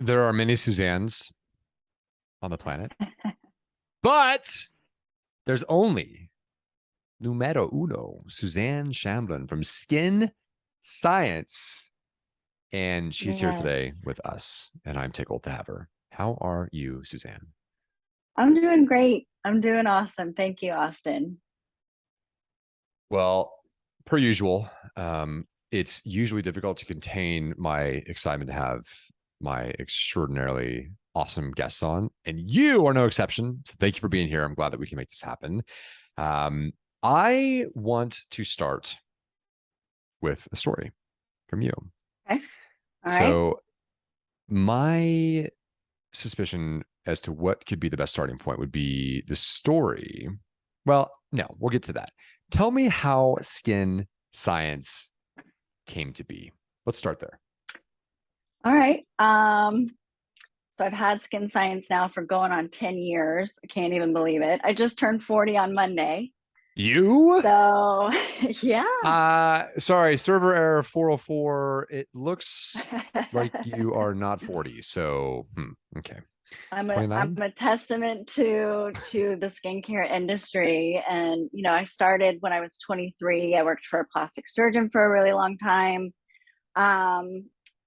There are many Suzannes on the planet, but there's only numero uno, Suzanne Shamblin from Skin Science. And she's here Yes. today with us, and I'm tickled to have her. How are you, Suzanne? I'm doing great. I'm doing awesome. Thank you, Austin. Well, per usual, it's usually difficult to contain my excitement to have my extraordinarily awesome guests on, and you are no exception. So thank you for being here. I'm glad that we can make this happen. Um, I want to start with a story from you. Okay. All right. So, my suspicion as to what could be the best starting point would be the story. Well, no, we'll get to that. Tell me how skin science came to be. Let's start there. All right. So I've had skin science now for going on 10 years. I can't even believe it. I just turned 40 on Monday. You? So yeah. Sorry, server error 404. It looks like you are not 40. So, okay. I'm 29? a testament to the skincare industry. And I started when I was 23. I worked for a plastic surgeon for a really long time. Um,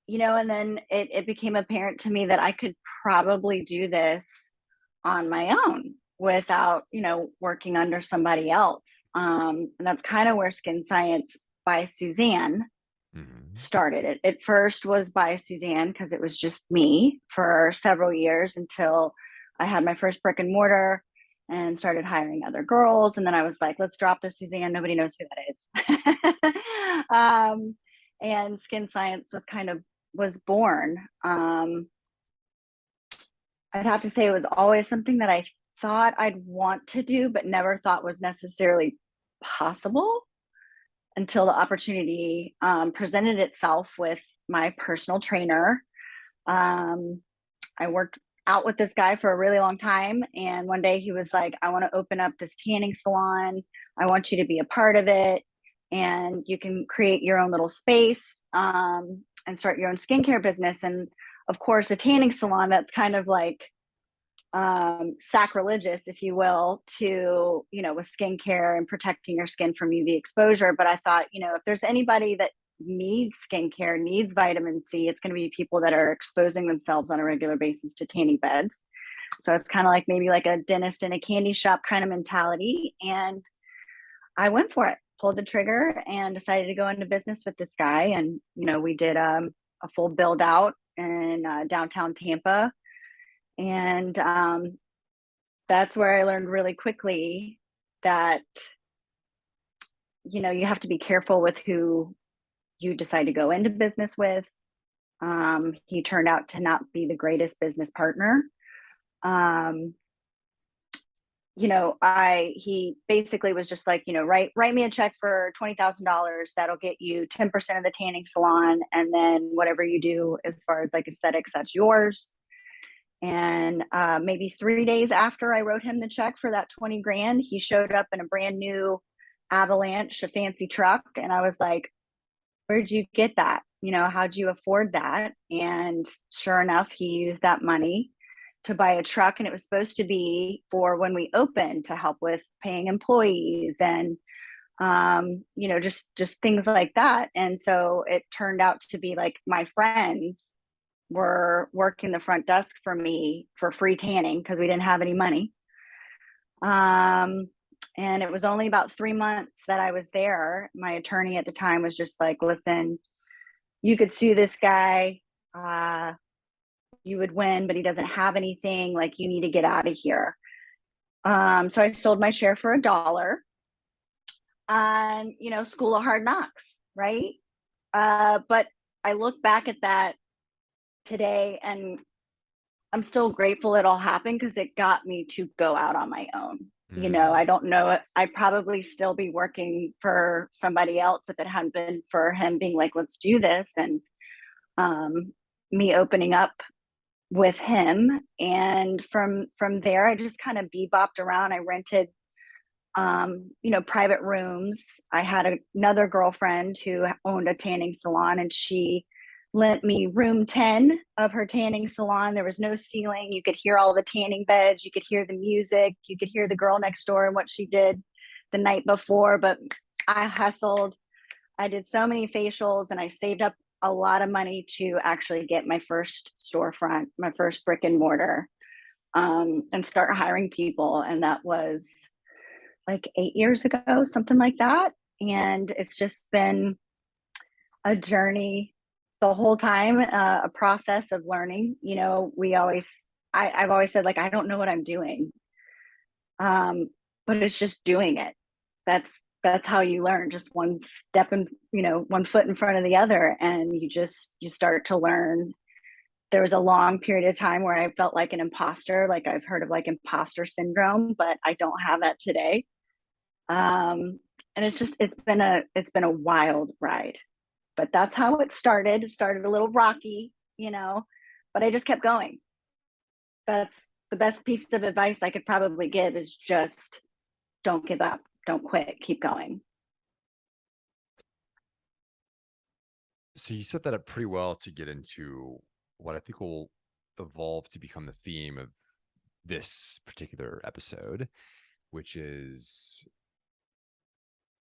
and then it became apparent to me that I could probably do this on my own without, working under somebody else. And that's kind of where Skin Science by Suzanne Mm-hmm. started. It first was by Suzanne because it was just me for several years until I had my first brick and mortar and started hiring other girls. And then I was like, let's drop the Suzanne. Nobody knows who that is. And Skin Science was born. I'd have to say it was always something that I thought I'd want to do, but never thought was necessarily possible until the opportunity presented itself with my personal trainer. Um, I worked out with this guy for a really long time. And one day he was like, I want to open up this tanning salon. I want you to be a part of it. And you can create your own little space and start your own skincare business. And of course, a tanning salon, that's kind of like sacrilegious, if you will, to, with skincare and protecting your skin from UV exposure. But I thought, if there's anybody that needs skincare, needs vitamin C, it's going to be people that are exposing themselves on a regular basis to tanning beds. So it's kind of like maybe like a dentist in a candy shop kind of mentality. And I went for it, pulled the trigger, and decided to go into business with this guy. And, we did a full build out in downtown Tampa. And that's where I learned really quickly that, you have to be careful with who you decide to go into business with. He turned out to not be the greatest business partner. Um, he basically was just like, write me a check for $20,000. That'll get you 10% of the tanning salon, and then whatever you do as far as like aesthetics, that's yours. And maybe 3 days after I wrote him the check for that 20 grand, he showed up in a brand new Avalanche, a fancy truck. And I was like, where'd you get that? How'd you afford that? And sure enough, he used that money to buy a truck. And it was supposed to be for when we opened to help with paying employees and, just things like that. And so it turned out to be like my friends were working the front desk for me for free tanning because we didn't have any money. And it was only about 3 months that I was there. My attorney at the time was just like, listen, you could sue this guy. You would win, but he doesn't have anything. Like, you need to get out of here. So I sold my share for $1 on, School of Hard Knocks, right? But I look back at that today and I'm still grateful it all happened because it got me to go out on my own. I Mm. don't know. I'd probably still be working for somebody else if it hadn't been for him being like, let's do this. And um, me opening up with him. And from there, I just kind of bebopped around. I rented, private rooms. I had another girlfriend who owned a tanning salon, and she lent me room 10 of her tanning salon. There was no ceiling. You could hear all the tanning beds. You could hear the music. You could hear the girl next door and what she did the night before. But I hustled. I did so many facials and I saved up a lot of money to actually get my first storefront, my first brick and mortar, and start hiring people. And that was like 8 years ago, something like that. And it's just been a journey the whole time, a process of learning. You know, I've always said, like, I don't know what I'm doing, but it's just doing it. That's how you learn, just one step and, you know, one foot in front of the other, and you start to learn. There was a long period of time where I felt like an imposter, like I've heard of like imposter syndrome, but I don't have that today. And it's been a wild ride, but that's how it started. It started a little rocky, you know, but I just kept going. That's the best piece of advice I could probably give, is just don't give up, don't quit, keep going. So you set that up pretty well to get into what I think will evolve to become the theme of this particular episode, which is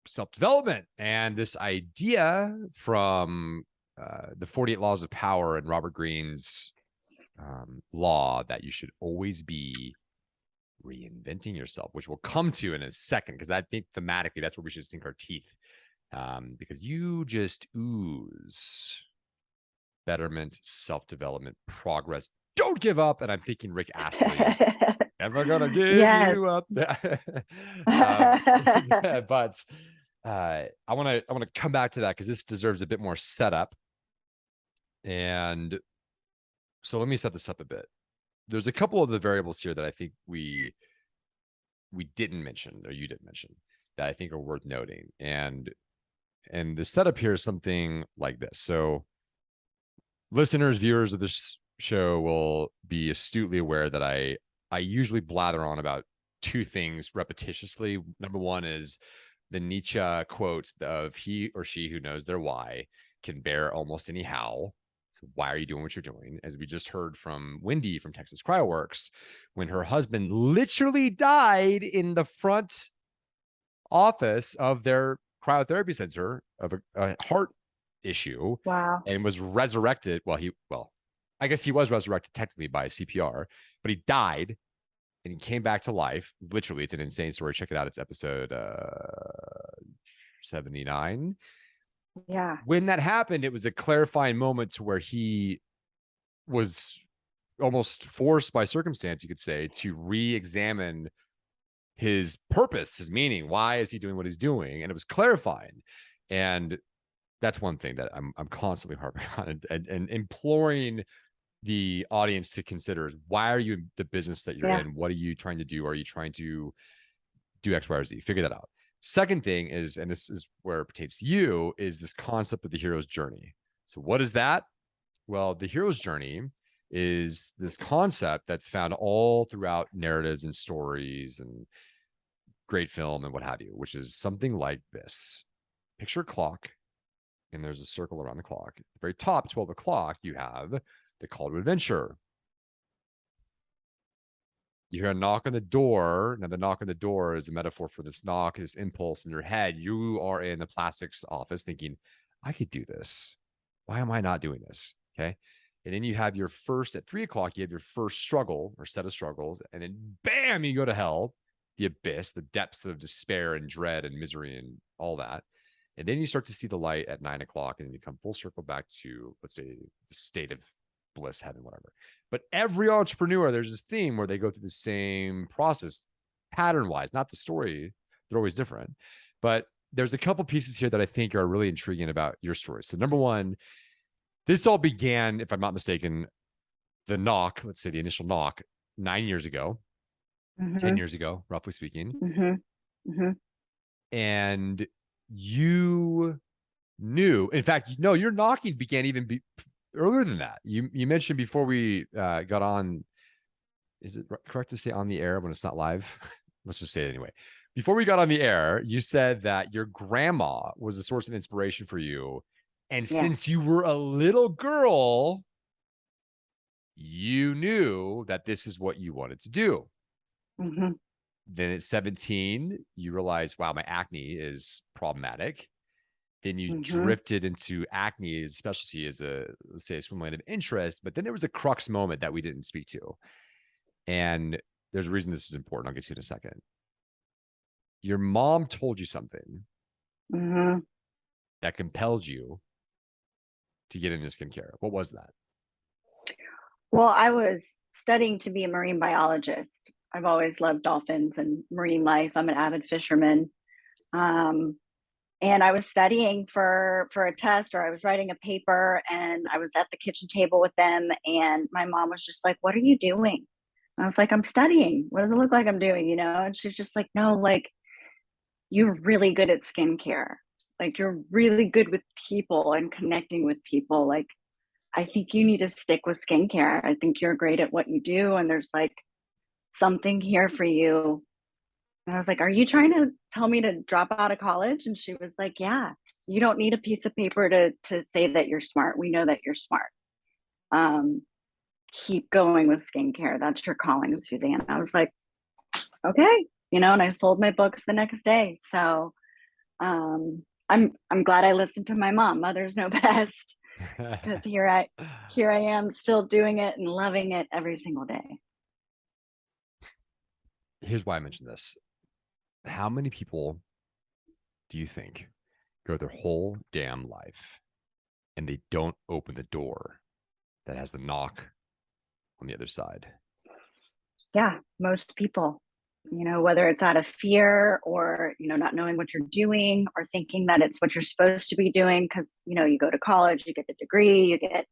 self-development, and this idea from the 48 Laws of Power and Robert Greene's law that you should always be reinventing yourself, which we'll come to in a second, because I think thematically that's where we should sink our teeth, because you just ooze betterment, self-development, progress. Don't give up. And I'm thinking Rick Astley, never gonna give you up. But I want to come back to that because this deserves a bit more setup. And so let me set this up a bit. There's a couple of the variables here that I think we didn't mention, or you didn't mention, that I think are worth noting. And the setup here is something like this. So listeners, viewers of this show will be astutely aware that I usually blather on about two things repetitiously. Number one is the Nietzsche quote of he or she who knows their why can bear almost any how. So why are you doing what you're doing? As we just heard from Wendy from Texas Cryoworks, when her husband literally died in the front office of their cryotherapy center of a heart issue. Wow. And was resurrected. I guess he was resurrected technically by CPR, but he died and he came back to life. Literally, it's an insane story. Check it out. It's episode 79. Yeah. When that happened, it was a clarifying moment to where he was almost forced by circumstance, you could say, to re-examine his purpose, his meaning. Why is he doing what he's doing? And it was clarifying. And that's one thing that I'm constantly harping on and imploring the audience to consider is, why are you in the business that you're in? What are you trying to do? Are you trying to do X, Y, or Z? Figure that out. Second thing is, and this is where it pertains to you, is this concept of the hero's journey. So what is that? Well, the hero's journey is this concept that's found all throughout narratives and stories and great film and what have you, which is something like this. Picture a clock, and there's a circle around the clock. At the very top, 12 o'clock, you have the call to adventure. You hear a knock on the door. Now, the knock on the door is a metaphor for this knock, this impulse in your head. You are in the plastics office thinking, I could do this. Why am I not doing this? Okay. And then you have your first, at 3 o'clock, you have your first struggle or set of struggles. And then bam, you go to hell, the abyss, the depths of despair and dread and misery and all that. And then you start to see the light at 9 o'clock, and then you come full circle back to, let's say, the state of bliss, heaven, whatever. But every entrepreneur, there's this theme where they go through the same process, pattern-wise, not the story. They're always different. But there's a couple pieces here that I think are really intriguing about your story. So number one, this all began, if I'm not mistaken, the knock, let's say the initial knock, 9 years ago, 10 years ago, roughly speaking. And you knew, in fact, no, your knocking began even earlier than that. You mentioned before we got on, is it correct to say on the air when it's not live? Let's just say it anyway. Before we got on the air, you said that your grandma was a source of inspiration for you And Yeah. since you were a little girl, you knew that this is what you wanted to do. Mm-hmm. Then at 17, you realize, wow, my acne is problematic. Then you Mm-hmm. drifted into acne as a specialty as a, let's say, a swim lane of interest. But then there was a crux moment that we didn't speak to. And there's a reason this is important. I'll get to in a second. Your mom told you something Mm-hmm. that compelled you to get into skincare. What was that? Well, I was studying to be a marine biologist. I've always loved dolphins and marine life. I'm an avid fisherman. Um, and I was studying for a test, or I was writing a paper, and I was at the kitchen table with them, and my mom was just like, "What are you doing?" And I was like, "I'm studying. What does it look like I'm doing?" And she's just like, "No, like you're really good at skincare. Like you're really good with people and connecting with people. Like I think you need to stick with skincare. I think you're great at what you do, and there's like something here for you." And I was like, "Are you trying to tell me to drop out of college?" And she was like, "Yeah, you don't need a piece of paper to say that you're smart. We know that you're smart. Um, Keep going with skincare. That's your calling, Suzanne." I was like, "Okay," and I sold my books the next day. So I'm glad I listened to my mom. Mothers know best, because here I am still doing it and loving it every single day. Here's why I mentioned this. How many people do you think go their whole damn life and they don't open the door that has the knock on the other side? Yeah, most people, whether it's out of fear or, not knowing what you're doing or thinking that it's what you're supposed to be doing because, you go to college, you get the degree, you get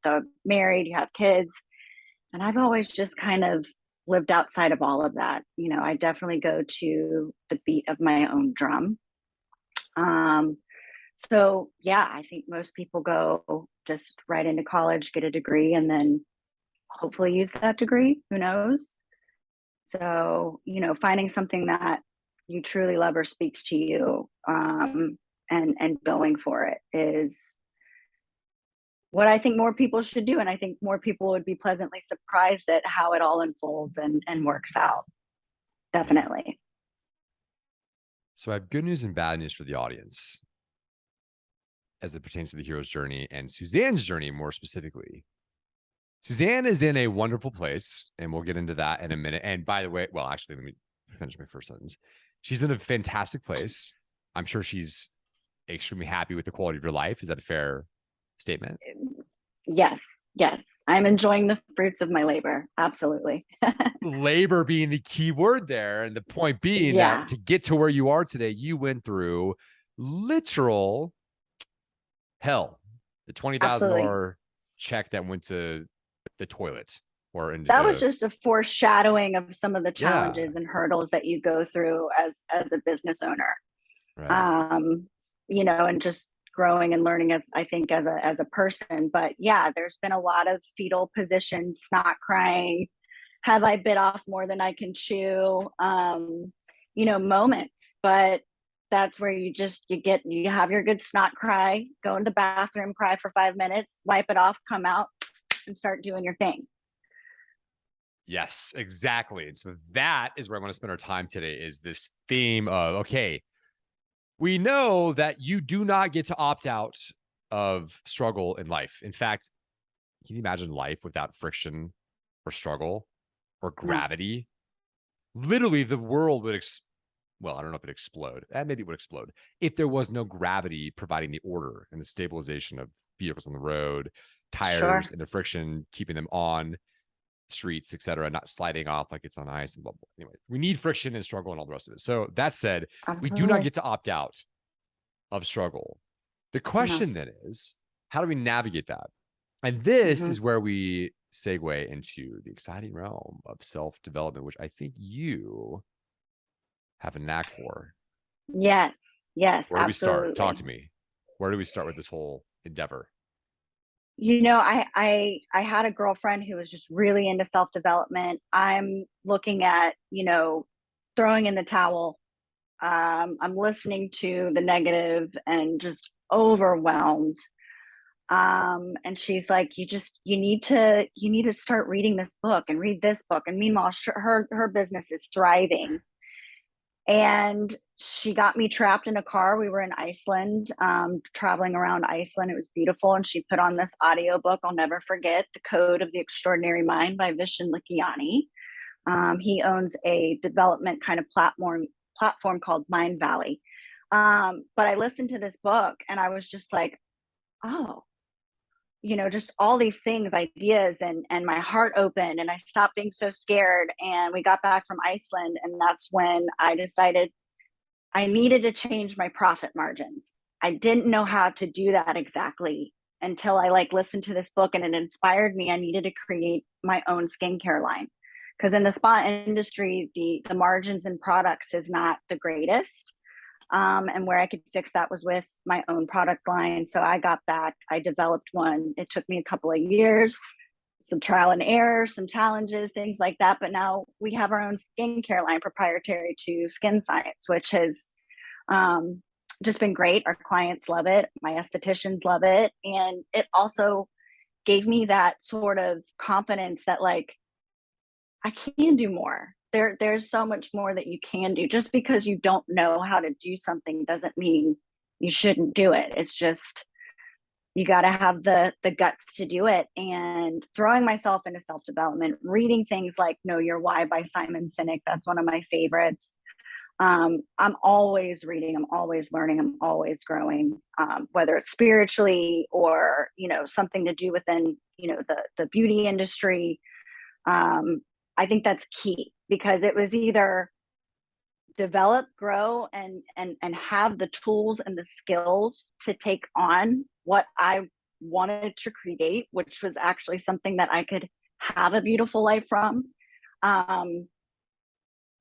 married, you have kids. And I've always just kind of lived outside of all of that. I definitely go to the beat of my own drum. Um, so yeah, I think most people go just right into college, get a degree, and then hopefully use that degree. Who knows? So, finding something that you truly love or speaks to you, and going for it is what I think more people should do. And I think more people would be pleasantly surprised at how it all unfolds and works out. Definitely. So I have good news and bad news for the audience as it pertains to the hero's journey and Suzanne's journey more specifically. Suzanne is in a wonderful place, and we'll get into that in a minute. And by the way, well, actually, let me finish my first sentence. She's in a fantastic place. I'm sure she's extremely happy with the quality of your life. Is that a fair statement? Yes. Yes. I'm enjoying the fruits of my labor. Absolutely. Labor being the key word there. And the point being that Yeah. to get to where you are today, you went through literal hell. The Absolutely. $20,000 check that went to the toilet or into That was the, just a foreshadowing of some of the yeah, challenges and hurdles that you go through as a business owner. right. um, and just growing and learning as I think as a person. But yeah, there's been a lot of fetal positions, snot crying, have I bit off more than I can chew, moments. But that's where you have your good snot cry, go in the bathroom, cry for 5 minutes, wipe it off, come out and start doing your thing. Yes, exactly. And so that is where I want to spend our time today is this theme of, okay, we know that you do not get to opt out of struggle in life. In fact, can you imagine life without friction or struggle or No, gravity? Literally, the world would, well, I don't know if it explode. Maybe it would explode if there was no gravity providing the order and the stabilization of vehicles on the road, tires sure. and the friction, keeping them on streets, et cetera, not sliding off like it's on ice and blah, blah. Anyway, we need friction and struggle and all the rest of it. So that said, we do not Absolutely. get to opt out of struggle. The No. question then is, how do we navigate that? And this Hmm. is where we segue into the exciting realm of self-development, which I think you have a knack for. Yes. Yes, Where do we start? Talk absolutely. to me. Where do we start with this whole endeavor? I had a girlfriend who was just really into self-development. I'm looking at, throwing in the towel. I'm listening to the negative and just overwhelmed. And she's like, you need to start reading this book and read this book. And meanwhile, her business is thriving. And she got me trapped in a car. We were in Iceland, traveling around Iceland. It was beautiful. And she put on this audiobook I'll never forget, The Code of the Extraordinary Mind by Vishen Lakhiani. He owns a development kind of platform called Mind Valley. But I listened to this book and I was just like, oh, just all these things, ideas, and my heart opened and I stopped being so scared. And we got back from Iceland. And that's when I decided I needed to change my profit margins. I didn't know how to do that exactly until I listened to this book and it inspired me. I needed to create my own skincare line because in the spa industry, the margins and products is not the greatest. And where I could fix that was with my own product line. So I got back, I developed one. It took me a couple of years, some trial and error, some challenges, things like that. But now we have our own skincare line proprietary to Skin Science, which has just been great. Our clients love it. My estheticians love it. And it also gave me that sort of confidence that I can do more. There's so much more that you can do. Just because you don't know how to do something doesn't mean you shouldn't do it. It's just you got to have the guts to do it. And throwing myself into self-development, reading things like Know Your Why by Simon Sinek, that's one of my favorites. I'm always reading, I'm always learning, I'm always growing, whether it's spiritually or something to do within the beauty industry. I think that's key because it was either develop, grow, and have the tools and the skills to take on what I wanted to create, which was actually something that I could have a beautiful life from.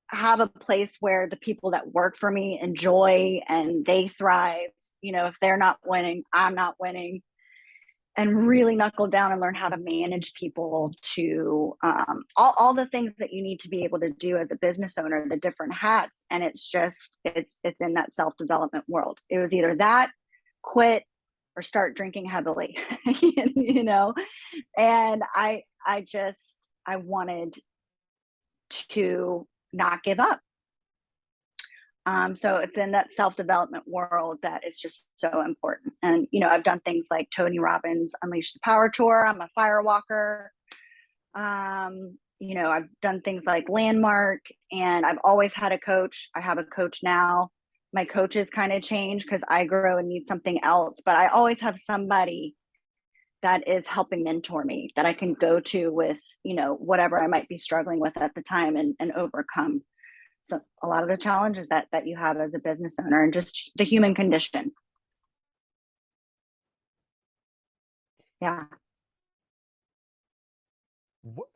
Have a place where the people that work for me enjoy and they thrive. If they're not winning, I'm not winning. And really knuckle down and learn how to manage people to all the things that you need to be able to do as a business owner, the different hats. And it's in that self-development world. It was either that, quit, or start drinking heavily, and I wanted to not give up. So it's in that self-development world that is just so important. And, I've done things like Tony Robbins' Unleash the Power Tour. I'm a fire walker. I've done things like Landmark, and I've always had a coach. I have a coach now. My coaches kind of change because I grow and need something else, but I always have somebody that is helping mentor me that I can go to with, whatever I might be struggling with at the time and overcome. So a lot of the challenges that you have as a business owner and just the human condition. Yeah. What,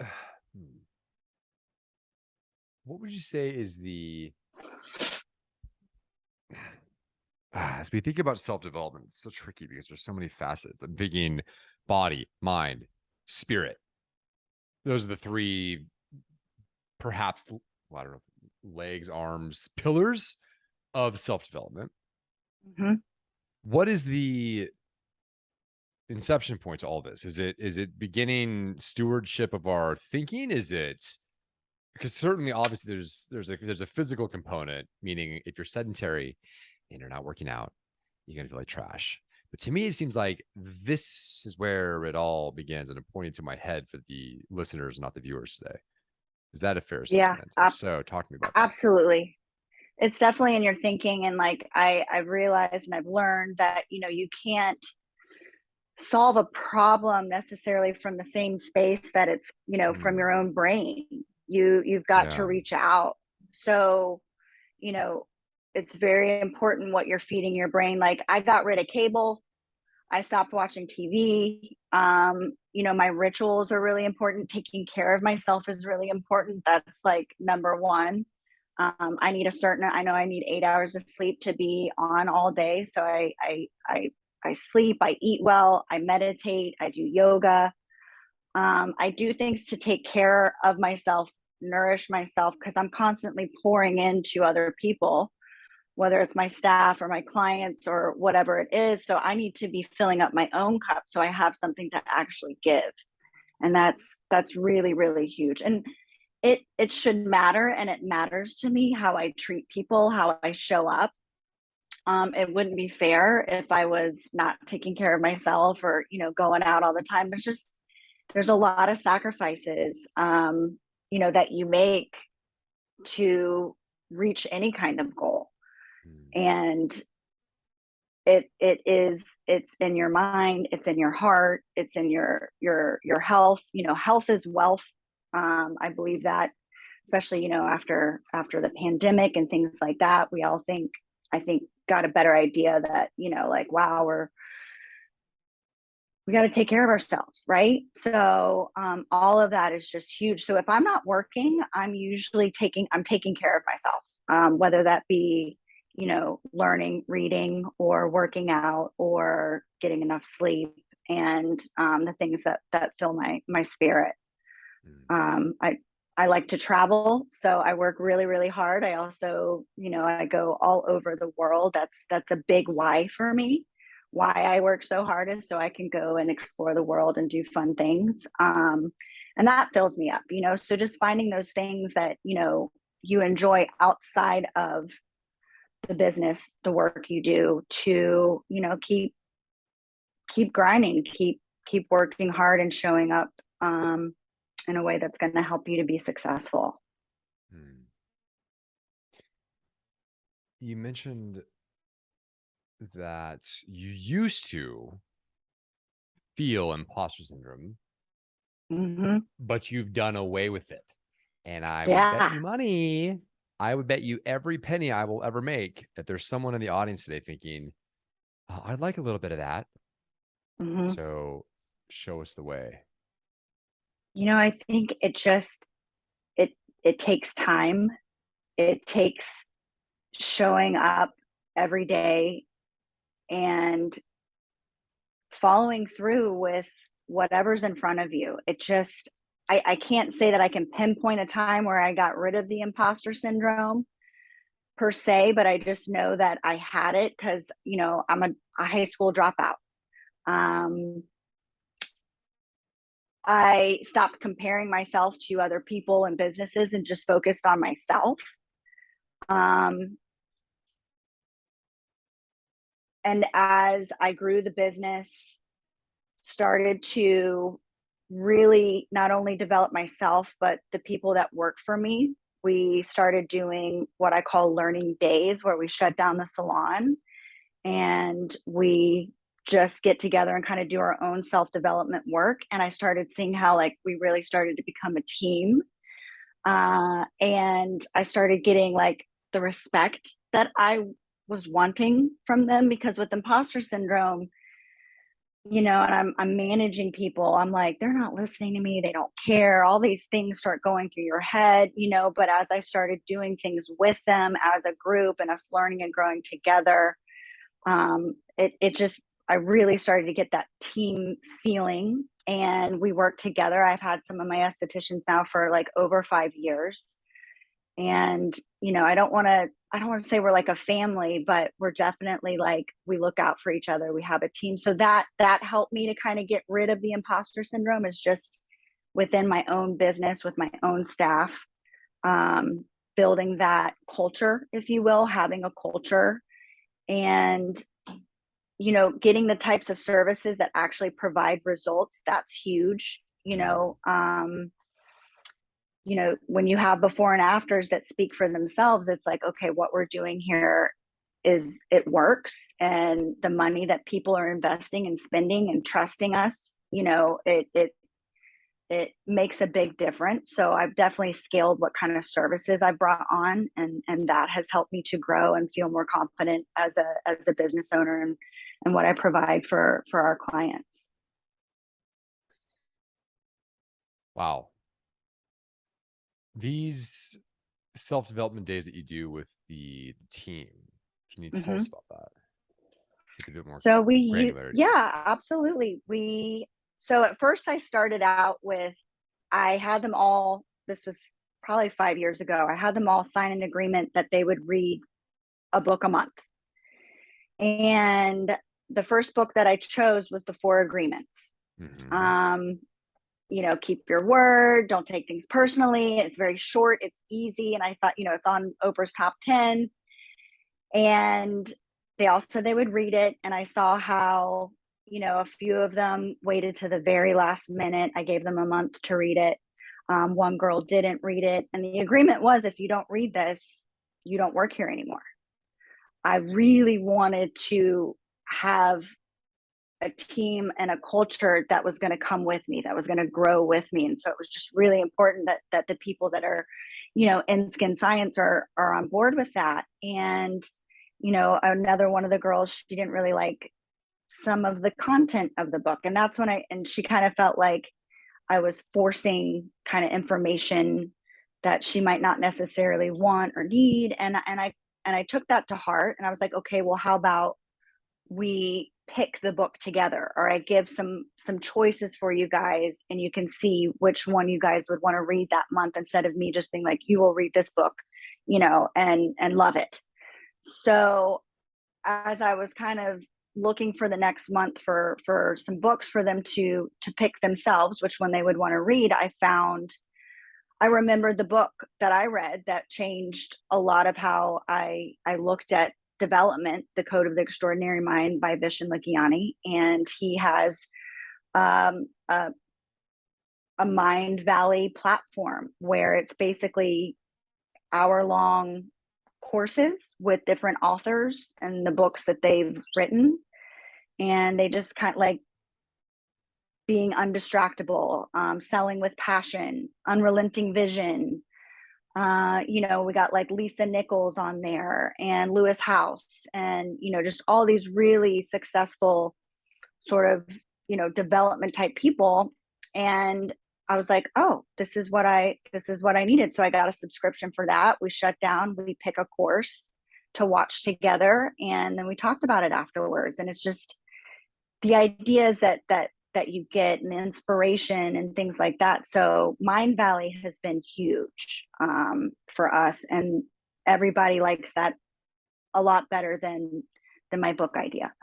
what would you say is as we think about self-development, it's so tricky because there's so many facets. I'm thinking body, mind, spirit. Those are the three, perhaps, I don't know, legs, arms, pillars of self-development. Mm-hmm. What is the inception point to all this? Is it beginning stewardship of our thinking? Is it because certainly obviously there's a physical component, meaning if you're sedentary and you're not working out, you're gonna feel like trash. But to me, it seems like this is where it all begins, and I'm pointing to my head for the listeners, not the viewers today. Is that a fair assessment? Yeah, If so, talk to me about that. absolutely. It's definitely in your thinking. And I've realized and I've learned that, you can't solve a problem necessarily from the same space that it's, from your own brain. You've got to reach out. So, it's very important what you're feeding your brain. Like I got rid of cable. I stopped watching TV. My rituals are really important. Taking care of myself is really important. That's number one. I know I need 8 hours of sleep to be on all day. So I sleep, I eat well, I meditate, I do yoga. I do things to take care of myself, nourish myself, because I'm constantly pouring into other people. whether it's my staff or my clients or whatever it is. So I need to be filling up my own cup so I have something to actually give. And that's really, really huge. And it should matter, and it matters to me how I treat people, how I show up. It wouldn't be fair if I was not taking care of myself or, going out all the time. There's a lot of sacrifices, that you make to reach any kind of goal. And it's in your mind, it's in your heart, it's in your health. Health is wealth. I believe that, especially, after the pandemic and things like that, we all I think got a better idea that, like, wow, we got to take care of ourselves, right? So all of that is just huge. So if I'm not working, I'm taking care of myself, whether that be, learning, reading, or working out, or getting enough sleep, and the things that fill my spirit. I like to travel, so I work really, really hard. I also, I go all over the world. That's a big why for me. Why I work so hard is so I can go and explore the world and do fun things. And that fills me up, So just finding those things that, you enjoy outside of the business, the work you do, to, keep grinding, keep working hard and showing up in a way that's going to help you to be successful. You mentioned that you used to feel imposter syndrome, but you've done away with it. And I would bet you money, I would bet you every penny I will ever make, that there's someone in the audience today thinking, oh, I'd like a little bit of that. So show us the way. I think it takes time. It takes showing up every day and following through with whatever's in front of you. I can't say that I can pinpoint a time where I got rid of the imposter syndrome per se, but I just know that I had it because, I'm a high school dropout. I stopped comparing myself to other people and businesses and just focused on myself. And as I grew the business, started to really not only develop myself, but the people that work for me, we started doing what I call learning days, where we shut down the salon and we just get together and kind of do our own self-development work. And I started seeing how, like, we really started to become a team. And I started getting, like, the respect that I was wanting from them, because with imposter syndrome, and I'm managing people, I'm like, they're not listening to me, they don't care, all these things start going through your head, but as I started doing things with them as a group and us learning and growing together, it just, I really started to get that team feeling, and we work together. I've had some of my estheticians now for like over 5 years. And, I don't want to say we're like a family, but we're definitely, like, we look out for each other. We have a team. So that helped me to kind of get rid of the imposter syndrome, is just within my own business with my own staff, building that culture, if you will, having a culture, and, getting the types of services that actually provide results. That's huge. When you have before and afters that speak for themselves, it's like, okay, what we're doing here it works, and the money that people are investing and spending and trusting us, it makes a big difference. So I've definitely scaled what kind of services I brought on, and that has helped me to grow and feel more confident as a business owner, and what I provide for our clients. Wow. These self-development days that you do with the team, can you tell us about that? A bit more So granularity. yeah, absolutely. So at first I started out with, I had them all, this was probably 5 years ago, I had them all sign an agreement that they would read a book a month. And the first book that I chose was The Four Agreements. Mm-hmm. Keep your word, don't take things personally. It's very short, it's easy. And I thought, it's on Oprah's top 10. And they all said they would read it. And I saw how, a few of them waited to the very last minute. I gave them a month to read it. One girl didn't read it. And the agreement was, if you don't read this, you don't work here anymore. I really wanted to have a team and a culture that was going to come with me, that was going to grow with me. And so it was just really important that the people that are, in skin science are on board with that. And, another one of the girls, she didn't really like some of the content of the book. And that's when she kind of felt like I was forcing kind of information that she might not necessarily want or need. And I took that to heart, and I was like, okay, well, how about we pick the book together, or I give some choices for you guys, and you can see which one you guys would want to read that month, instead of me just being like, you will read this book, and love it. So as I was kind of looking for the next month for some books for them to pick themselves, which one they would want to read, I remembered the book that I read that changed a lot of how I looked at development, The Code of the Extraordinary Mind by Vishen Lakhiani. And he has a Mind Valley platform where it's basically hour-long courses with different authors and the books that they've written. And they just kind of like being undistractable, selling with passion, unrelenting vision. We got like Lisa Nichols on there, and Lewis House, and, just all these really successful sort of, development type people. And I was like, oh, this is what I needed. So I got a subscription for that. We shut down, we pick a course to watch together, and then we talked about it afterwards. And it's just the ideas that you get, and the inspiration and things like that. So Mind Valley has been huge for us, and everybody likes that a lot better than my book idea.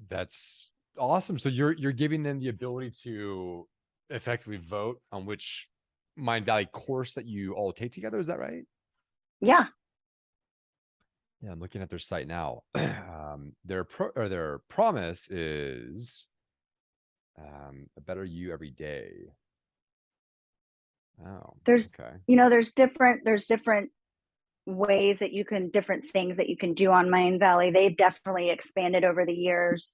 That's awesome. So you're giving them the ability to effectively vote on which Mind Valley course that you all take together. Is that right? Yeah. Yeah, I'm looking at their site now. Their promise is a better you every day. Oh, okay. There's different ways that different things that you can do on Mind Valley. They've definitely expanded over the years.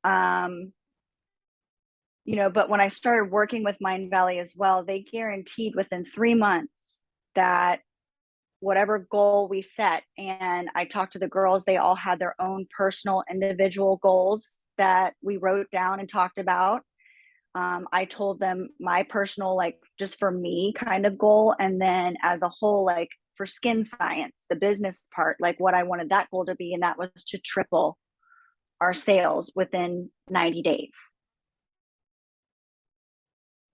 But when I started working with Mind Valley as well, they guaranteed within 3 months that whatever goal we set, and I talked to the girls, they all had their own personal individual goals that we wrote down and talked about. I told them my personal, like, just for me kind of goal. And then as a whole, like for skin science, the business part, like what I wanted that goal to be. And that was to triple our sales within 90 days.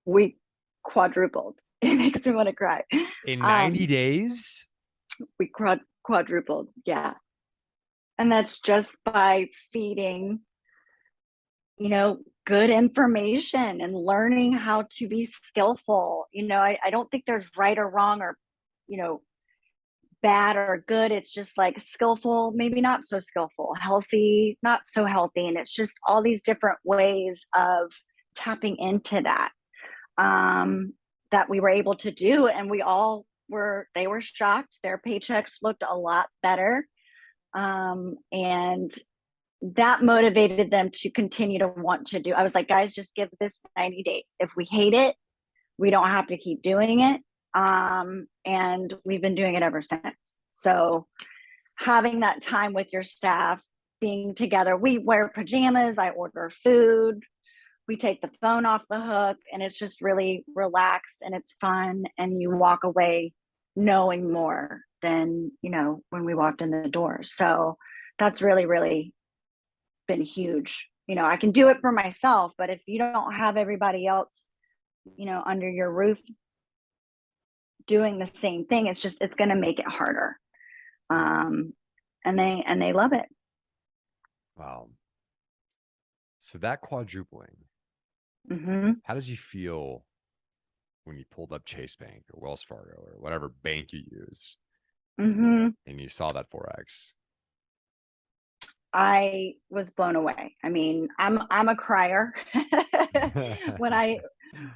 We quadrupled. It makes me want to cry. In 90 days? We quadrupled. Yeah. And that's just by feeding, good information and learning how to be skillful. I don't think there's right or wrong, or, bad or good. It's just like skillful, maybe not so skillful, healthy, not so healthy. And it's just all these different ways of tapping into that, that we were able to do. And they were shocked. Their paychecks looked a lot better. And that motivated them to continue to want to do. I was like, guys, just give this 90 days. If we hate it, we don't have to keep doing it. And we've been doing it ever since. So having that time with your staff, being together, we wear pajamas, I order food, we take the phone off the hook, and it's just really relaxed and it's fun. And you walk away knowing more than, when we walked in the door. So that's really, really been huge. I can do it for myself, but if you don't have everybody else, under your roof doing the same thing, it's going to make it harder. And they love it. Wow. So that quadrupling, Mm-hmm. how did you feel when you pulled up Chase Bank or Wells Fargo or whatever bank you use Mm-hmm. and you saw that 4x? I was blown away. I mean, I'm a crier. when I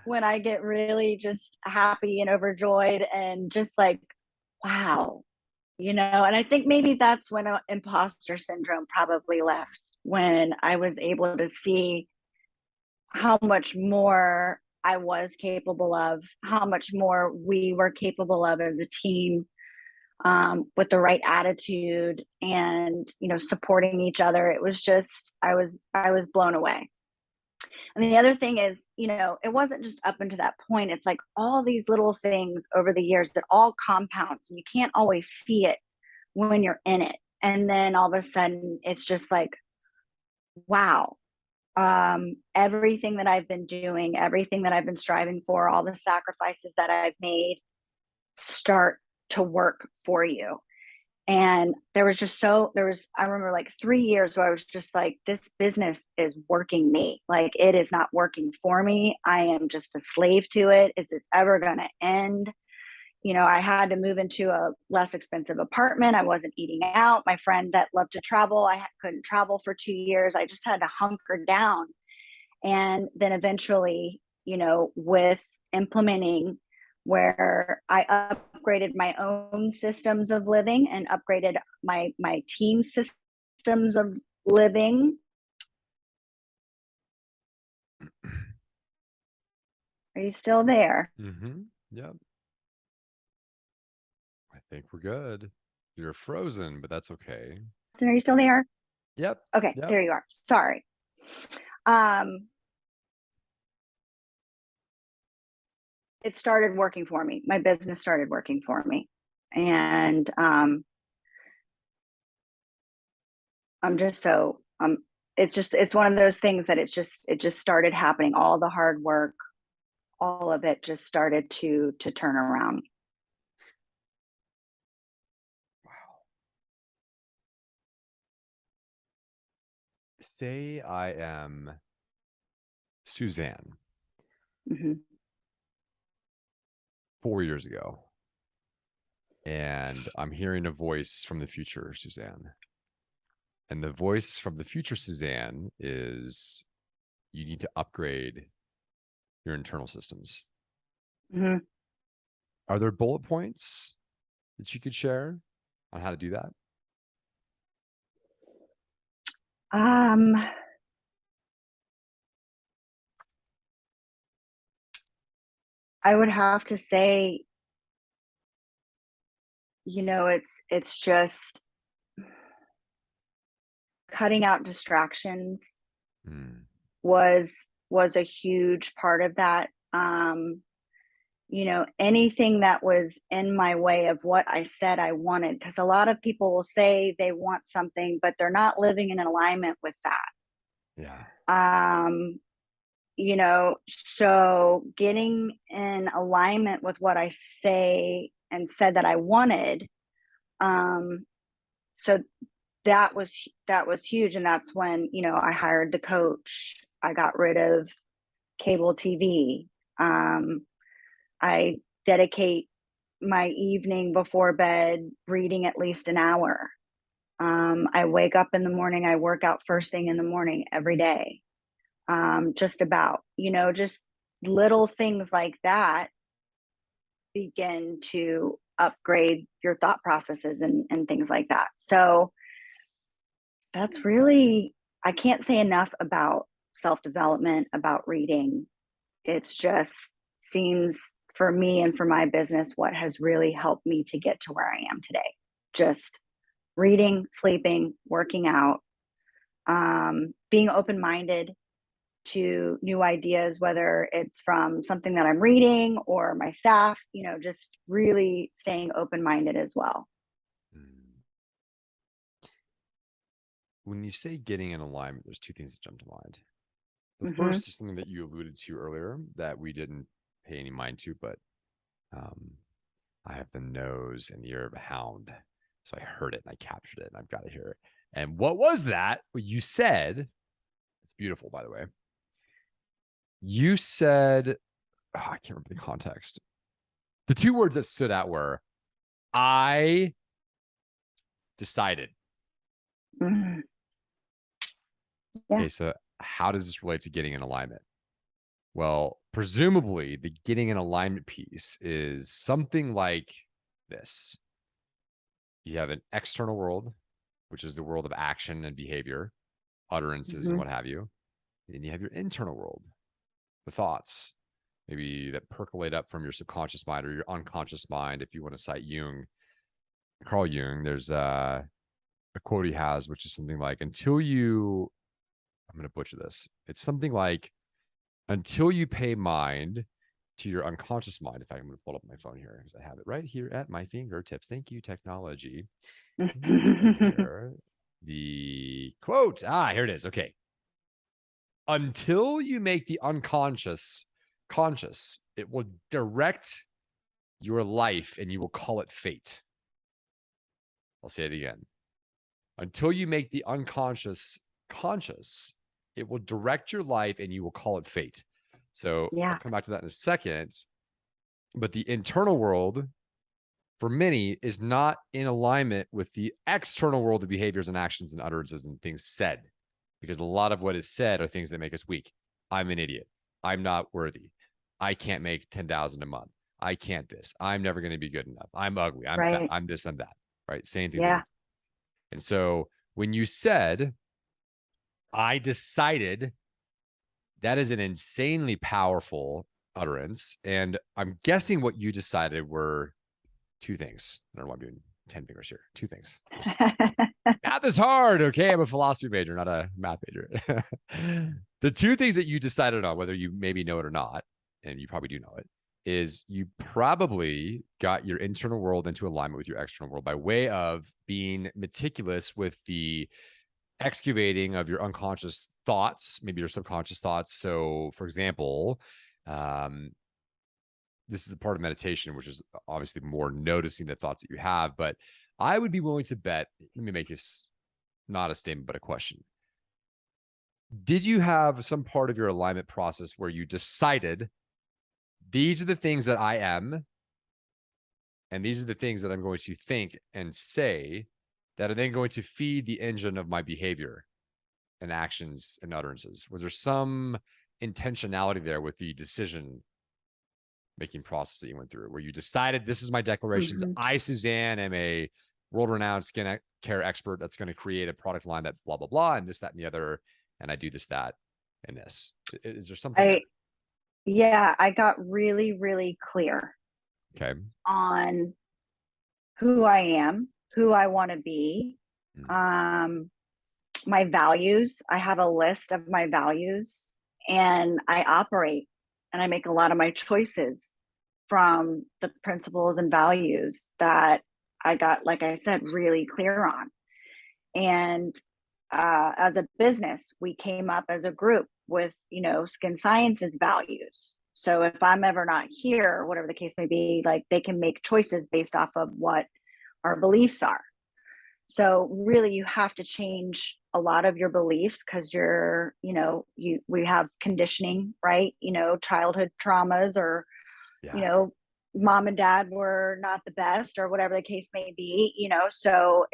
when I get really just happy and overjoyed and just like, wow, and I think maybe that's when imposter syndrome probably left, when I was able to see how much more I was capable of, how much more we were capable of as a team, with the right attitude and supporting each other. It was just I was blown away. And the other thing is, it wasn't just up until that point. It's like all these little things over the years that all compounds, and you can't always see it when you're in it. And then all of a sudden, it's just like, wow, everything that I've been doing, everything that I've been striving for, all the sacrifices that I've made start to work for you. And I remember like 3 years where I was just like, this business is working me. Like, it is not working for me. I am just a slave to it. Is this ever going to end? I had to move into a less expensive apartment. I wasn't eating out. My friend that loved to travel, couldn't travel for 2 years. I just had to hunker down. And then eventually, with implementing, where I upgraded my own systems of living and upgraded my team systems of living. Are you still there? Mm-hmm. Yep. I think we're good. You're frozen, but that's okay. Are you still there? Yep. Okay, Yep. there you are. Sorry. Um, it started working for me. My business started working for me. And I'm just so it's one of those things that it just started happening. All the hard work, all of it just started to turn around. Say I am Suzanne Hmm. 4 years ago, and I'm hearing a voice from the future, Suzanne. And the voice from the future, Suzanne, is you need to upgrade your internal systems. Hmm. Are there bullet points that you could share on how to do that? Um, I would have to say, it's just cutting out distractions Hmm. was was a huge part of that. Anything that was in my way of what I said I wanted, because a lot of people will say they want something, but they're not living in alignment with that. Yeah. Um, so getting in alignment with what I say and said that I wanted. Um, so that was huge. And that's when, I hired the coach. I got rid of cable TV. I dedicate my evening before bed reading at least an hour. I wake up in the morning, I work out first thing in the morning every day. Just about, just little things like that begin to upgrade your thought processes and things like that. So that's really, I can't say enough about self development, about reading. It's just seems for me and for my business what has really helped me to get to where I am today. Just reading, sleeping, working out, being open minded to new ideas, whether it's from something that I'm reading or my staff, just really staying open minded as well. Hmm. When you say getting in alignment, there's two things that jump to mind. The Hmm. first is something that you alluded to earlier that we didn't pay any mind to, but um, I have the nose and the ear of a hound. So I heard it and I captured it and I've got to hear it. And what was that? Well, you said, it's beautiful, by the way. You said, oh, I can't remember the context. The two words that stood out were, I decided. Mhm. Yeah. Okay, so how does this relate to getting in alignment? Well, presumably the getting in alignment piece is something like this. You have an external world, which is the world of action and behavior, utterances and Mhm. what have you. And you have your internal world, the thoughts, maybe that percolate up from your subconscious mind or your unconscious mind. If you want to cite Carl Jung, there's a quote he has, which is something like, I'm going to butcher this. It's something like, until you pay mind to your unconscious mind. In fact, I'm going to pull up my phone here because I have it right here at my fingertips. Thank you, technology. Here, the quote. Here it is. Okay. Until you make the unconscious conscious, it will direct your life and you will call it fate. I'll say it again. Until you make the unconscious conscious, it will direct your life and you will call it fate. So I'll Yeah. come back to that in a second. But the internal world, for many, is not in alignment with the external world of behaviors and actions and utterances and things said, because a lot of what is said are things that make us weak. I'm an idiot. I'm not worthy. I can't make 10,000 a month. I can't this. I'm never going to be good enough. I'm ugly. I'm fat. Right. I'm this. I'm that. Right. Saying things Yeah. like, and so when you said, I decided, that is an insanely powerful utterance. And I'm guessing what you decided were two things. I don't know why I'm doing 10 fingers here. Two things. Math is hard. Okay. I'm a philosophy major, not a math major. The two things that you decided on, whether you maybe know it or not, and you probably do know it, is you probably got your internal world into alignment with your external world by way of being meticulous with the excavating of your unconscious thoughts, maybe your subconscious thoughts. So, for example, this is a part of meditation, which is obviously more noticing the thoughts that you have. But I would be willing to bet, let me make this not a statement, but a question. Did you have some part of your alignment process where you decided these are the things that I am, and these are the things that I'm going to think and say that are then going to feed the engine of my behavior and actions and utterances? Was there some intentionality there with the decision making process that you went through where you decided this is my declarations? Mhm. I, Suzanne, am a world-renowned skin care expert that's going to create a product line that blah, blah, blah, and this, that, and the other. And I do this, that, and this. Is there something there? Yeah, I got really, really clear Okay. on who I am, who I want to be, Mm. um, my values. I have a list of my values and I operate and I make a lot of my choices from the principles and values that I got, like I said, really clear on. And as a business, we came up as a group with, Skin Science's values. So if I'm ever not here, whatever the case may be, like they can make choices based off of what our beliefs are. So really you have to change a lot of your beliefs because we have conditioning, right? Childhood traumas or, you Yeah. know, mom and dad were not the best or whatever the case may be, so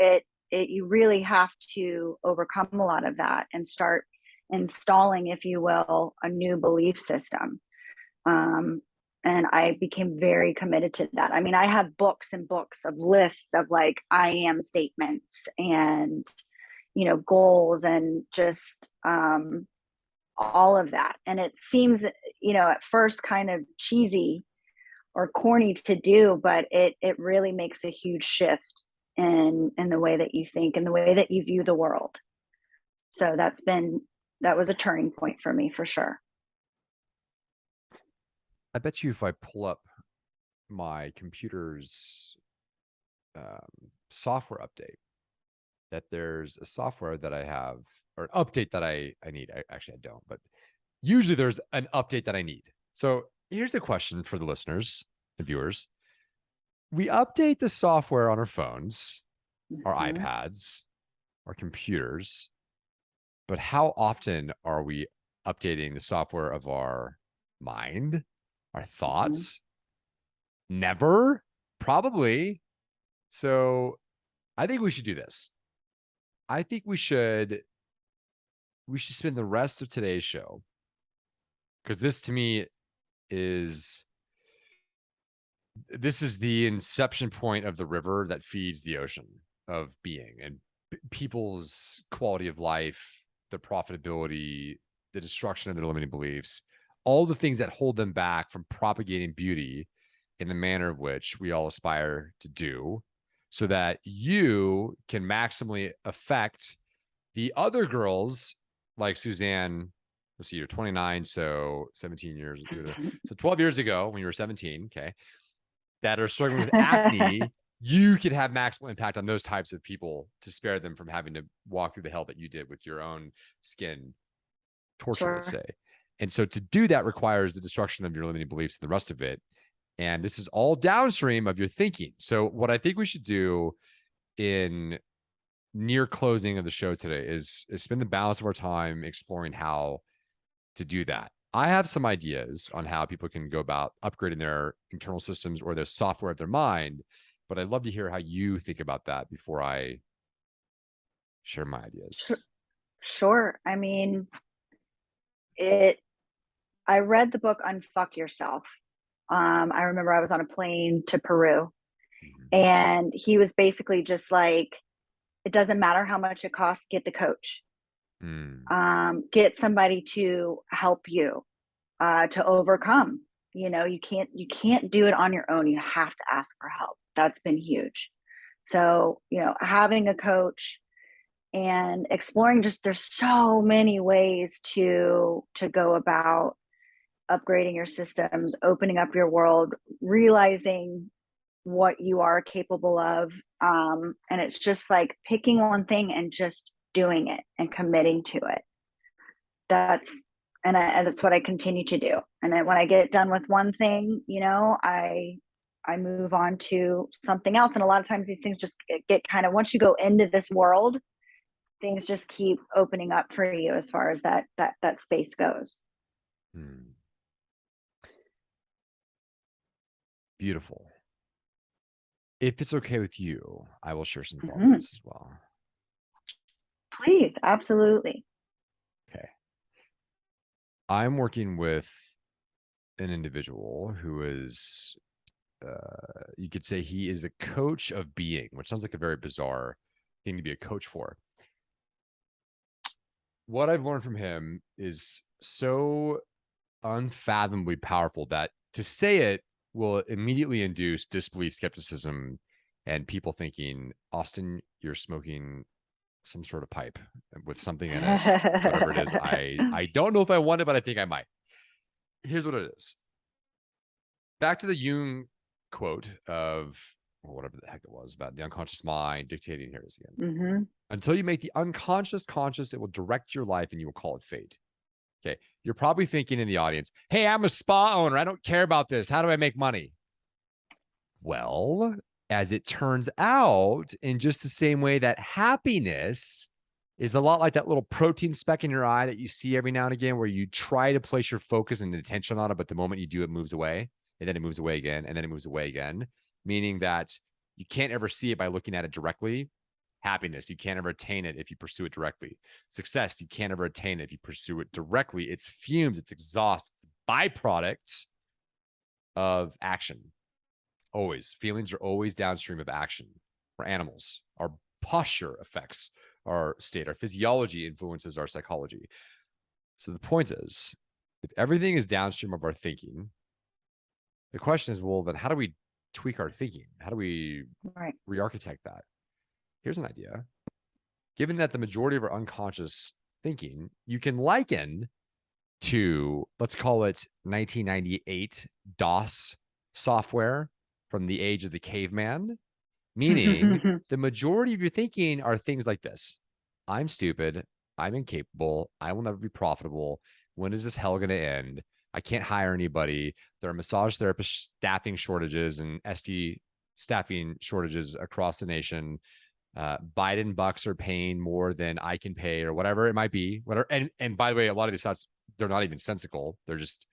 you really have to overcome a lot of that and start installing, if you will, a new belief system. Um, and I became very committed to that. I mean, I have books and books of lists of like I am statements and, goals and just all of that. And it seems, at first kind of cheesy or corny to do, but it really makes a huge shift in the way that you think and the way that you view the world. So that was a turning point for me for sure. I bet you if I pull up my computer's software update, that there's a software that I have or an update that I need. Actually, I don't, but usually there's an update that I need. So here's a question for the listeners and viewers. We update the software on our phones our iPads, our computers, but how often are we updating the software of our mind, our thoughts? Never, probably. So I think we should do this. I think we should spend the rest of today's show, because this to me is the inception point of the river that feeds the ocean of being, and people's quality of life, the profitability, the destruction of their limiting beliefs, all the things that hold them back from propagating beauty in the manner of which we all aspire to do, so that you can maximally affect the other girls like Suzanne. Let's see, you're 29, so 17 years, so 12 years ago when you were 17, okay, that are struggling with acne, you could have maximal impact on those types of people to spare them from having to walk through the hell that you did with your own skin torture, let's say. And so to do that requires the destruction of your limiting beliefs and the rest of it. And this is all downstream of your thinking. So what I think we should do in near closing of the show today is spend the balance of our time exploring how to do that. I have some ideas on how people can go about upgrading their internal systems or their software of their mind, but I'd love to hear how you think about that before I share my ideas. Sure. I mean, I read the book Unfuck Yourself. I remember I was on a plane to Peru, and he was basically just like, it doesn't matter how much it costs, get the coach. Get somebody to help you to overcome. You can't do it on your own. You have to ask for help. That's been huge. So having a coach and exploring, just there's so many ways to go about upgrading your systems, opening up your world, realizing what you are capable of, and it's just like picking one thing and just doing it and committing to it. That's what I continue to do. And then when I get done with one thing, I move on to something else. And a lot of times these things just get kind of, once you go into this world, things just keep opening up for you as far as that space goes. Beautiful. If it's okay with you, I will share some thoughts on this as well. Please, absolutely. Okay. I'm working with an individual who is, you could say he is a coach of being, which sounds like a very bizarre thing to be a coach for. What I've learned from him is so unfathomably powerful that to say it will immediately induce disbelief, skepticism, and people thinking, Austin, you're smoking some sort of pipe with something in it, whatever it is. I don't know if I want it, but I think I might. Here's what it is. Back to the Jung quote of, or whatever the heck it was, about the unconscious mind dictating. Here it is again. Until you make the unconscious conscious, it will direct your life and you will call it fate. Okay. You're probably thinking in the audience, hey, I'm a spa owner. I don't care about this. How do I make money? Well, as it turns out, in just the same way that happiness is a lot like that little protein speck in your eye that you see every now and again, where you try to place your focus and attention on it, but the moment you do, it moves away, and then it moves away again, and then it moves away again, meaning that you can't ever see it by looking at it directly. Happiness, you can't ever attain it if you pursue it directly. Success, you can't ever attain it if you pursue it directly. It's fumes, it's exhaust, it's a byproduct of action. Always. Feelings are always downstream of action. We're animals. Our posture affects our state. Our physiology influences our psychology. So the point is, if everything is downstream of our thinking, the question is, well, then how do we tweak our thinking? How do we re-architect that? Here's an idea. Given that the majority of our unconscious thinking, you can liken to, let's call it 1998 DOS software from the age of the caveman, meaning the majority of your thinking are things like this. I'm stupid. I'm incapable. I will never be profitable. When is this hell going to end? I can't hire anybody. There are massage therapist staffing shortages and SD staffing shortages across the nation. Biden bucks are paying more than I can pay, or whatever it might be. Whatever. And by the way, a lot of these thoughts, they're not even sensical. They're just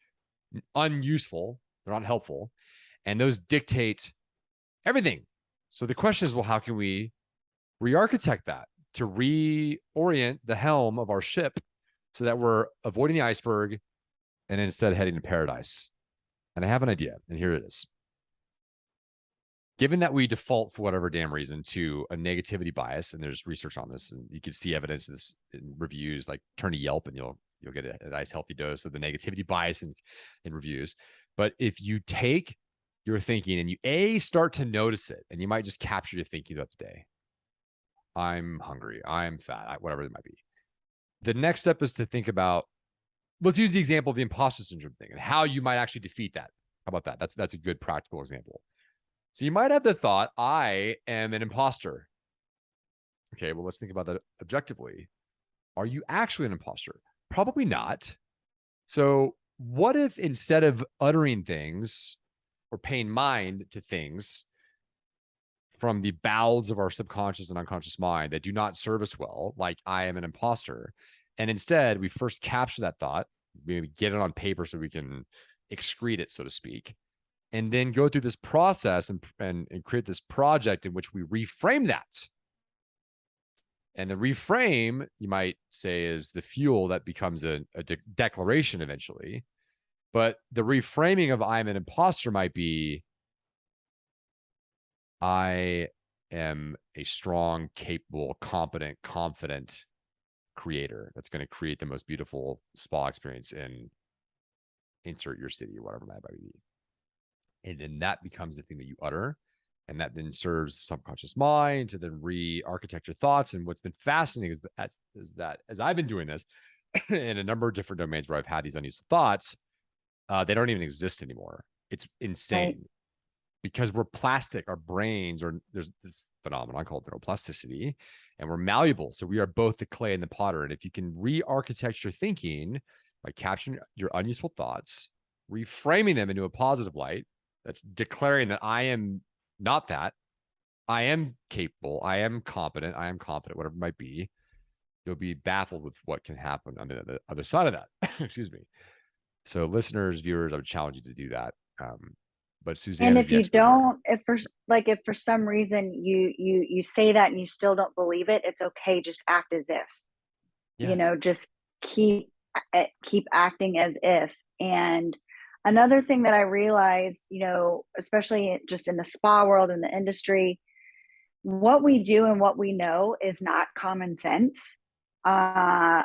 unuseful. They're not helpful. And those dictate everything. So the question is, well, how can we re-architect that to reorient the helm of our ship so that we're avoiding the iceberg and instead heading to paradise? And I have an idea, and here it is. Given that we default for whatever damn reason to a negativity bias, and there's research on this, and you can see evidence of this in reviews, like turn to Yelp and you'll get a nice healthy dose of the negativity bias in reviews. But if you take your thinking and you start to notice it, and you might just capture your thinking throughout the day. I'm hungry, I'm fat, whatever it might be. The next step is to think about, let's use the example of the imposter syndrome thing and how you might actually defeat that. How about that? That's a good practical example. So you might have the thought, I am an imposter. Okay, well, let's think about that objectively. Are you actually an imposter? Probably not. So what if instead of uttering things or paying mind to things from the bowels of our subconscious and unconscious mind that do not serve us well, like I am an imposter, and instead we first capture that thought, maybe get it on paper so we can excrete it, so to speak, and then go through this process and create this project in which we reframe that. And the reframe, you might say, is the fuel that becomes a declaration eventually. But the reframing of I'm an imposter might be, I am a strong, capable, competent, confident creator that's going to create the most beautiful spa experience in insert your city or whatever that might be. And then that becomes the thing that you utter. And that then serves subconscious mind to then re-architect your thoughts. And what's been fascinating is that as I've been doing this in a number of different domains where I've had these unuseful thoughts, they don't even exist anymore. It's insane. Right. Because we're plastic, our brains are, there's this phenomenon called neuroplasticity, and we're malleable. So we are both the clay and the potter. And if you can re-architect your thinking by capturing your unuseful thoughts, reframing them into a positive light, that's declaring that I am not that, I am capable, I am competent, I am confident, whatever it might be, you'll be baffled with what can happen on the other side of that. Excuse me. So listeners, viewers, I would challenge you to do that. But Suzanne, and if you don't, if for some reason you say that and you still don't believe it, it's okay. Just act as if, just keep acting as if. And another thing that I realized, especially just in the spa world, in the industry, what we do and what we know is not common sense. I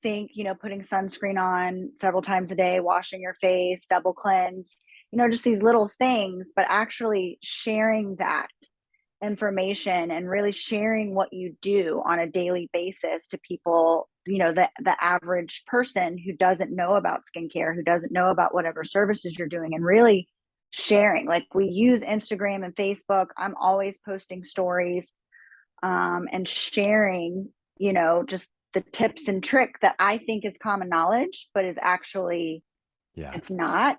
think, putting sunscreen on several times a day, washing your face, double cleanse, just these little things, but actually sharing that information and really sharing what you do on a daily basis to people, the average person who doesn't know about skincare, who doesn't know about whatever services you're doing, and really sharing. Like, we use Instagram and Facebook. I'm always posting stories and sharing, just the tips and trick that I think is common knowledge, but is actually, it's not.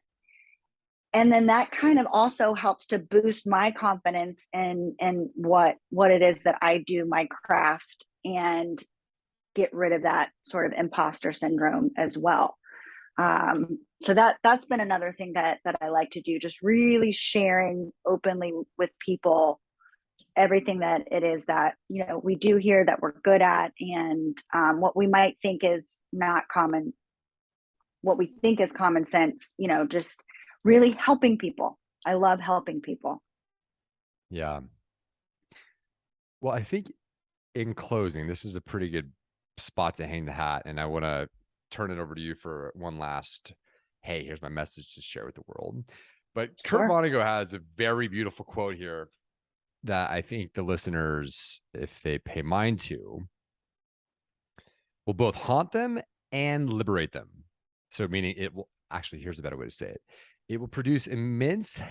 And then that kind of also helps to boost my confidence in what it is that I do, my craft, and get rid of that sort of imposter syndrome as well. So that's been another thing that I like to do, just really sharing openly with people everything that it is that, we do here, that we're good at, and what we might think is not common, what we think is common sense, just really helping people. I love helping people. Yeah. Well, I think in closing, this is a pretty good spot to hang the hat. And I want to turn it over to you for one last, hey, here's my message to share with the world. But sure. Kurt Vonnegut has a very beautiful quote here that I think the listeners, if they pay mind to, will both haunt them and liberate them. So meaning it will, actually, here's a better way to say it. It will produce immense,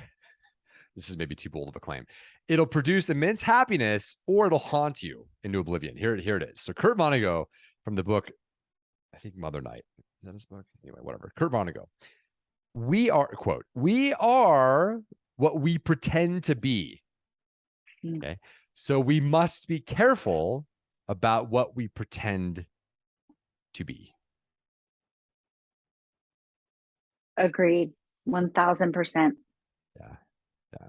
this is maybe too bold of a claim. It'll produce immense happiness, or it'll haunt you into oblivion. Here it is. So Kurt Vonnegut, from the book, I think Mother Night. Is that his book? Anyway, whatever. Kurt Vonnegut. We are, quote, we are what we pretend to be. Okay. So we must be careful about what we pretend to be. Agreed. 1000%. Yeah. Yeah.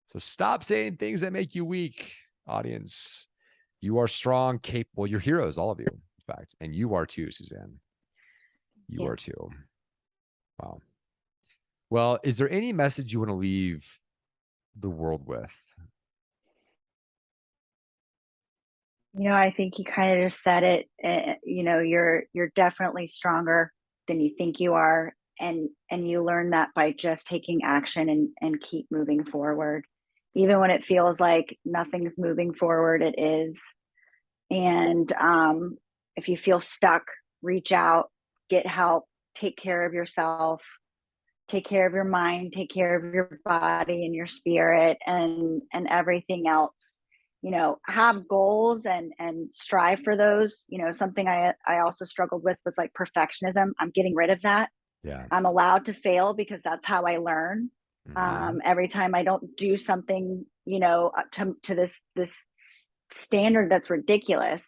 So stop saying things that make you weak, audience. You are strong, capable. You're heroes, all of you, in fact. And you are too, Suzanne. You are too. Wow. Well, is there any message you want to leave the world with? I think you kind of just said it. You're definitely stronger than you think you are, and you learn that by just taking action and keep moving forward, even when it feels like nothing's moving forward. It is, and if you feel stuck, reach out, get help, take care of yourself, take care of your mind, take care of your body and your spirit, and everything else. Have goals and strive for those. Something I also struggled with was like perfectionism. I'm getting rid of that. Yeah. I'm allowed to fail because that's how I learn. Mhm. Every time I don't do something, to this standard that's ridiculous,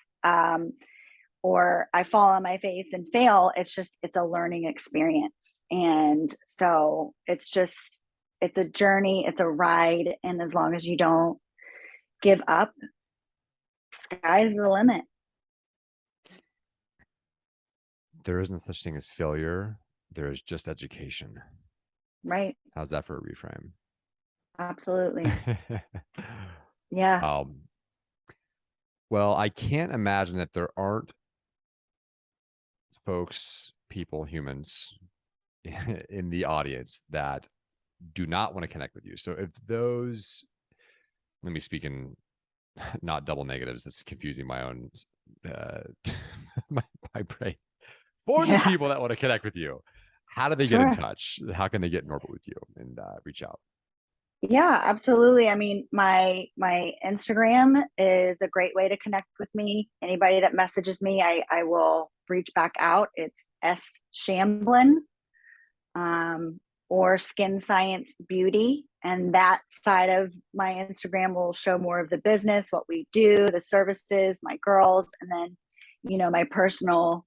or I fall on my face and fail, it's a learning experience. And so it's a journey, it's a ride. And as long as you don't give up, sky's the limit. There isn't such thing as failure. There is just education. Right. How's that for a reframe? Absolutely. Yeah. Well, I can't imagine that there aren't folks, people, humans in the audience that do not want to connect with you. So if those, let me speak in not double negatives, that's confusing my own uh my brain. For the Yeah. people that want to connect with you, how do they get in Sure. touch? How can they get in orbit with you and reach out? Yeah, absolutely. I mean, my Instagram is a great way to connect with me. Anybody that messages me, I will reach back out. It's S Shamblin, um, or Skin Science Beauty, and that side of my Instagram will show more of the business, what we do, the services, my girls, and then my personal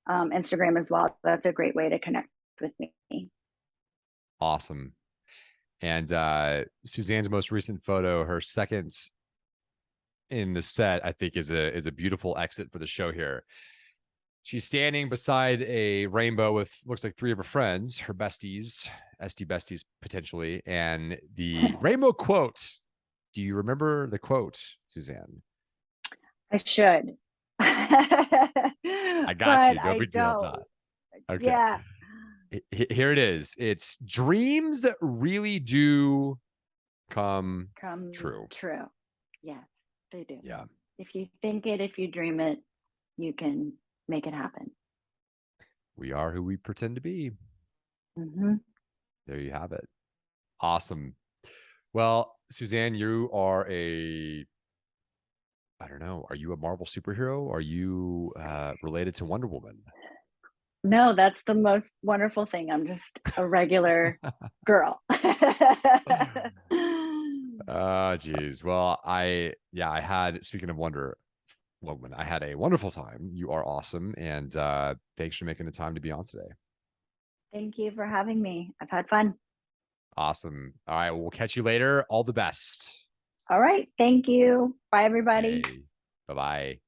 Instagram as well. That's a great way to connect with me. Awesome. And Suzanne's most recent photo, her second in the set, I think is a beautiful exit for the show here. She's standing beside a rainbow with looks like three of her friends, her besties, SD besties potentially, and the rainbow quote. Do you remember the quote, Suzanne? I should. I got But you. No I big deal if don't. not. Okay. Yeah. Here it is. It's dreams really do come Come true. true. Yes, they do. Yeah. If you think it, if you dream it, you can make it happen. We are who we pretend to be. Hmm. There you have it. Awesome. Well, Suzanne, you are I don't know, are you a Marvel superhero? Are you related to Wonder Woman? No, that's the most wonderful thing. I'm just a regular girl. Oh, geez. Well, I had, speaking of Wonder Woman, I had a wonderful time. You are awesome. And thanks for making the time to be on today. Thank you for having me. I've had fun. Awesome. All right. We'll catch you later. All the best. All right. Thank you. Bye, everybody. Hey, bye bye.